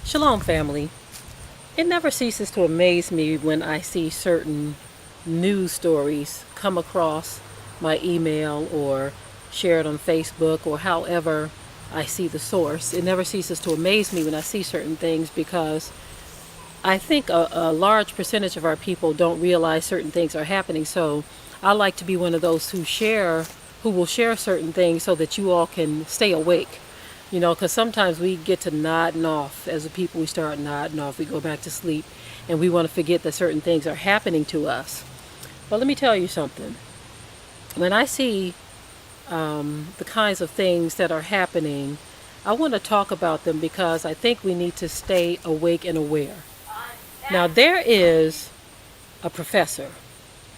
Shalom, family. It never ceases to amaze me when I see certain news stories come across my email or shared on Facebook or however I see the source. It never ceases to amaze me when I see certain things because I think a large percentage of our people don't realize certain things are happening. So I like to be one of those who will share certain things so that you all can stay awake. You know, because sometimes we get to nodding off. As a people, we start nodding off. We go back to sleep and we want to forget that certain things are happening to us. But let me tell you something. When I see the kinds of things that are happening, I want to talk about them because I think we need to stay awake and aware. Now, there is a professor,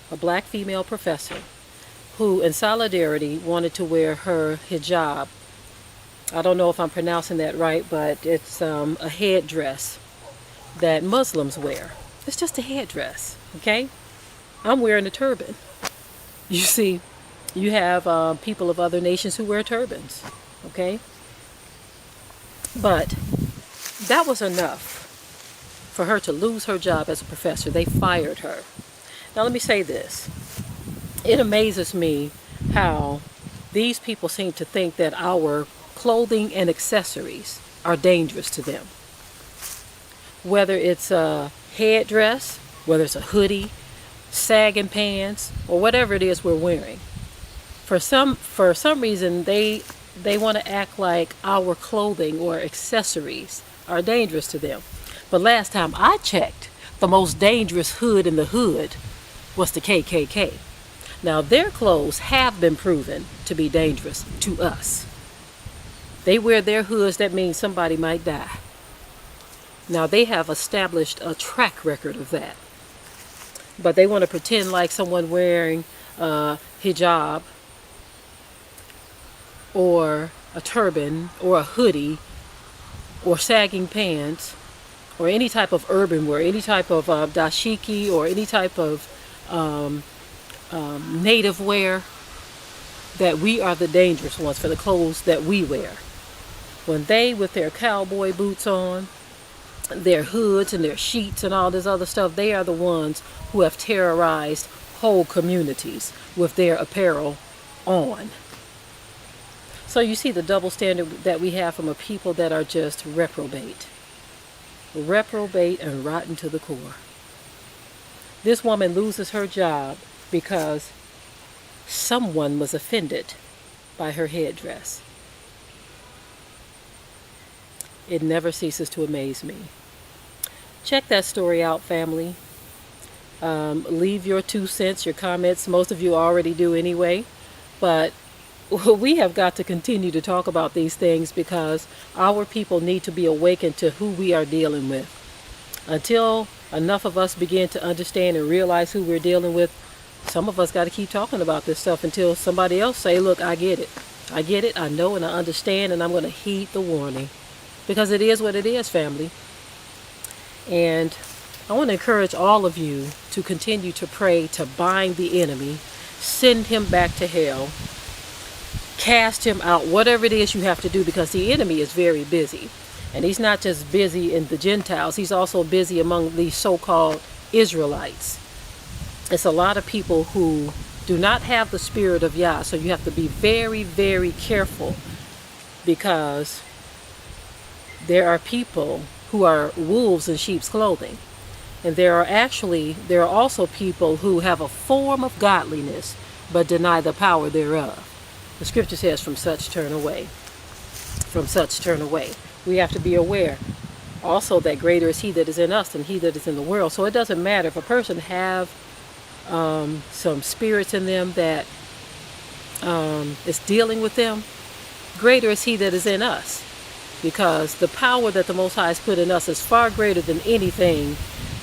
a black female professor, who in solidarity wanted to wear her hijab. I don't know if I'm pronouncing that right, but it's a headdress that Muslims wear. It's just a headdress, okay? I'm wearing a turban. You see, you have people of other nations who wear turbans, okay? But that was enough for her to lose her job as a professor. They fired her. Now let me say this. It amazes me how these people seem to think that our clothing and accessories are dangerous to them. Whether it's a headdress, whether it's a hoodie, sagging pants, or whatever it is we're wearing. For some reason, they want to act like our clothing or accessories are dangerous to them. But last time I checked, the most dangerous hood in the hood was the KKK. Now their clothes have been proven to be dangerous to us. They wear their hoods, that means somebody might die. Now they have established a track record of that. But they want to pretend like someone wearing a hijab or a turban or a hoodie or sagging pants or any type of urban wear, any type of dashiki or any type of native wear, that we are the dangerous ones for the clothes that we wear. When they, with their cowboy boots on, their hoods and their sheets and all this other stuff, they are the ones who have terrorized whole communities with their apparel on. So you see the double standard that we have from a people that are just reprobate and rotten to the core. This woman loses her job because someone was offended by her headdress. It never ceases to amaze me. Check that story out, family. Leave your 2 cents, your comments. Most of you already do anyway. But we have got to continue to talk about these things because our people need to be awakened to who we are dealing with. Until enough of us begin to understand and realize who we're dealing with, some of us got to keep talking about this stuff until somebody else say, look, I get it. I get it, I know, and I understand, and I'm going to heed the warning. Because it is what it is, family. And I want to encourage all of you to continue to pray to bind the enemy, send him back to hell, cast him out, whatever it is you have to do, because the enemy is very busy. And he's not just busy in the Gentiles, he's also busy among these so-called Israelites. It's a lot of people who do not have the spirit of Yah, so you have to be very, very careful, because there are people who are wolves in sheep's clothing. And there are also people who have a form of godliness, but deny the power thereof. The scripture says, from such turn away. From such turn away. We have to be aware also that greater is he that is in us than he that is in the world. So it doesn't matter if a person have some spirits in them that is dealing with them, greater is he that is in us. Because the power that the Most High has put in us is far greater than anything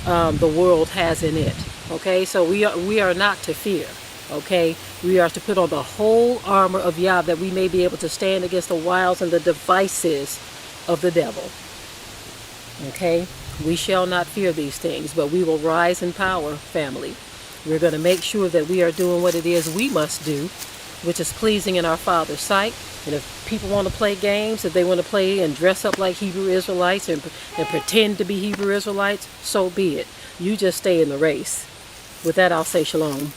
the world has in it. Okay, so we are not to fear. Okay, we are to put on the whole armor of Yah that we may be able to stand against the wiles and the devices of the devil. Okay, we shall not fear these things, but we will rise in power, family. We're going to make sure that we are doing what it is we must do which is pleasing in our Father's sight. And if people want to play games, if they want to play and dress up like Hebrew Israelites and pretend to be Hebrew Israelites, so be it. You just stay in the race. With that, I'll say shalom.